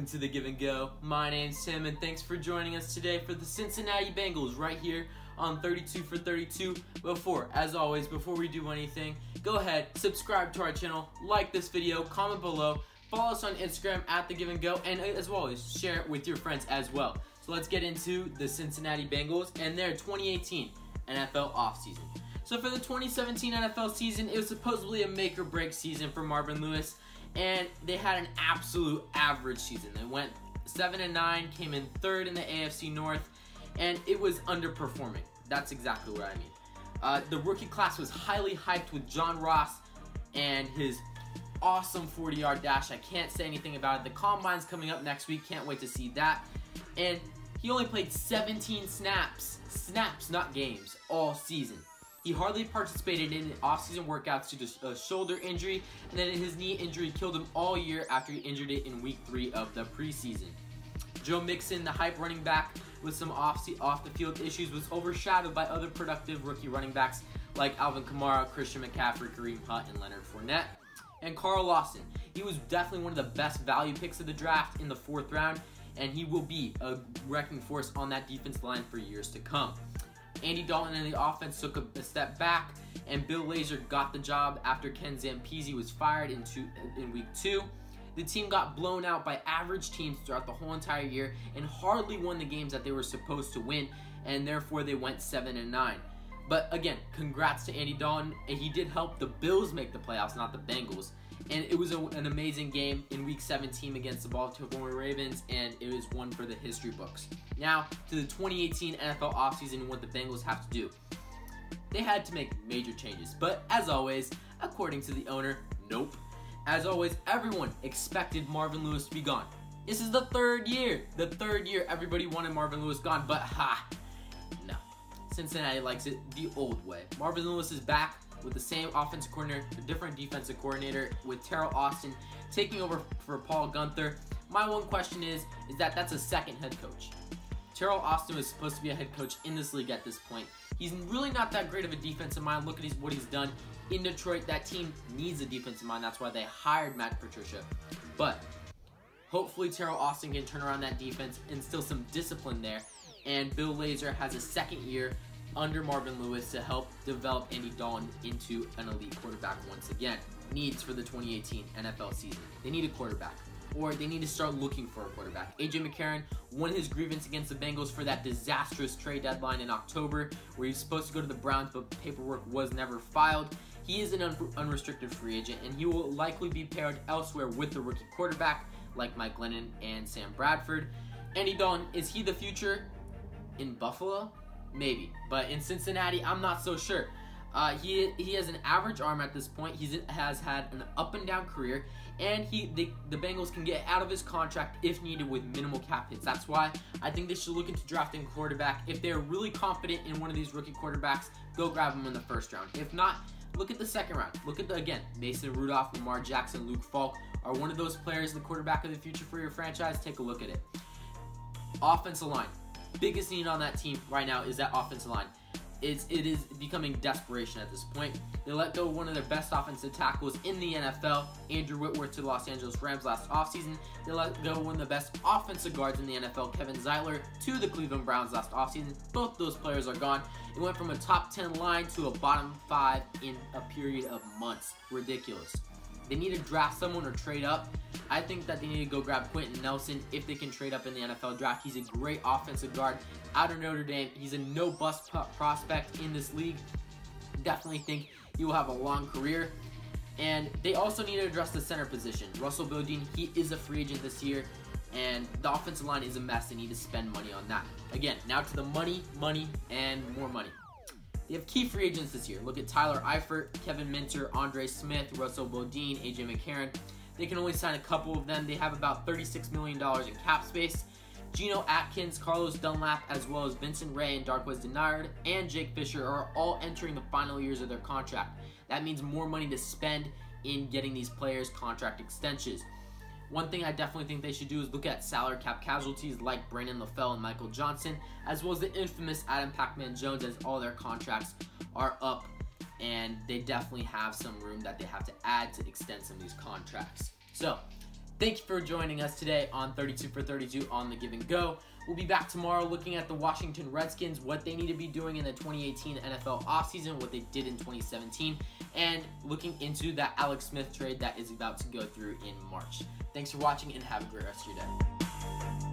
to The Give and Go. My name's Tim, and thanks for joining us today for the Cincinnati Bengals right here on 32 for 32. As always, before we do anything, go ahead, subscribe to our channel, like this video, comment below, follow us on Instagram at The Give and Go, and as always, share it with your friends as well. So let's get into the Cincinnati Bengals and their 2018 NFL offseason. So for the 2017 NFL season, it was supposedly a make or break season for Marvin Lewis, and they had an absolute average season. They went 7-9, came in third in the AFC North, and it was underperforming. That's exactly what I mean. The rookie class was highly hyped with John Ross and his awesome 40-yard dash. I can't say anything about it. The Combine's coming up next week. Can't wait to see that. And he only played 17 snaps, not games, all season. He hardly participated in off-season workouts due to a shoulder injury, and then his knee injury killed him all year after he injured it in week 3 of the preseason. Joe Mixon, the hype running back with some off-the-field issues, was overshadowed by other productive rookie running backs like Alvin Kamara, Christian McCaffrey, Kareem Hunt, and Leonard Fournette. And Carl Lawson, he was definitely one of the best value picks of the draft in the 4th round, and he will be a wrecking force on that defense line for years to come. Andy Dalton and the offense took a step back, and Bill Lazor got the job after Ken Zampese was fired in week 2. The team got blown out by average teams throughout the whole entire year and hardly won the games that they were supposed to win, and therefore they went 7-9. But again, congrats to Andy Dalton. He did help the Bills make the playoffs, not the Bengals. And it was an amazing game in Week 17 against the Baltimore Ravens, and it was one for the history books. Now, to the 2018 NFL offseason and what the Bengals have to do. They had to make major changes, but as always, according to the owner, nope. As always, everyone expected Marvin Lewis to be gone. This is the third year. Everybody wanted Marvin Lewis gone, but no. Cincinnati likes it the old way. Marvin Lewis is back with the same offensive coordinator, a different defensive coordinator, with Terrell Austin taking over for Paul Guenther. My one question is that's a second head coach. Terrell Austin was supposed to be a head coach in this league at this point. He's really not that great of a defensive mind. Look at what he's done in Detroit. That team needs a defensive mind. That's why they hired Matt Patricia. But hopefully Terrell Austin can turn around that defense, instill some discipline there, and Bill Lazor has a second year under Marvin Lewis to help develop Andy Dalton into an elite quarterback once again. Needs for the 2018 NFL season. They need a quarterback, or they need to start looking for a quarterback. A.J. McCarron won his grievance against the Bengals for that disastrous trade deadline in October, where he was supposed to go to the Browns, but paperwork was never filed. He is an unrestricted free agent, and he will likely be paired elsewhere with the rookie quarterback, like Mike Glennon and Sam Bradford. Andy Dalton, is he the future in Buffalo? Maybe, but in Cincinnati, I'm not so sure. He has an average arm at this point. He has had an up and down career, and the Bengals can get out of his contract if needed with minimal cap hits. That's why I think they should look into drafting a quarterback. If they're really confident in one of these rookie quarterbacks, go grab him in the 1st round. If not, look at the 2nd round. Look at again, Mason Rudolph, Lamar Jackson, Luke Falk are one of those players, the quarterback of the future for your franchise. Take a look at it. Offensive line. Biggest need on that team right now is that offensive line. It is becoming desperation at this point. They let go of one of their best offensive tackles in the NFL, Andrew Whitworth, to the Los Angeles Rams last offseason. They let go of one of the best offensive guards in the NFL, Kevin Zeitler, to the Cleveland Browns last offseason. Both those players are gone. It went from a top 10 line to a bottom 5 in a period of months. Ridiculous. They need to draft someone or trade up. I think that they need to go grab Quentin Nelson if they can trade up in the NFL draft. He's a great offensive guard out of Notre Dame. He's a no-bust prospect in this league. Definitely think he will have a long career. And they also need to address the center position. Russell Bodine, he is a free agent this year, and the offensive line is a mess. They need to spend money on that. Again, now to the money, and more money. They have key free agents this year. Look at Tyler Eifert, Kevin Minter, Andre Smith, Russell Bodine, A.J. McCarron. They can only sign a couple of them. They have about $36 million in cap space. Geno Atkins, Carlos Dunlap, as well as Vincent Ray and Darqueze Dennard and Jake Fisher are all entering the final years of their contract. That means more money to spend in getting these players contract extensions. One thing I definitely think they should do is look at salary cap casualties like Brandon LaFell and Michael Johnson, as well as the infamous Adam Pac-Man Jones, as all their contracts are up, and they definitely have some room that they have to add to extend some of these contracts. So, Thank you for joining us today on 32 for 32 on the Give and Go. We'll be back tomorrow looking at the Washington Redskins, what they need to be doing in the 2018 NFL offseason, what they did in 2017, and looking into that Alex Smith trade that is about to go through in March. Thanks for watching and have a great rest of your day.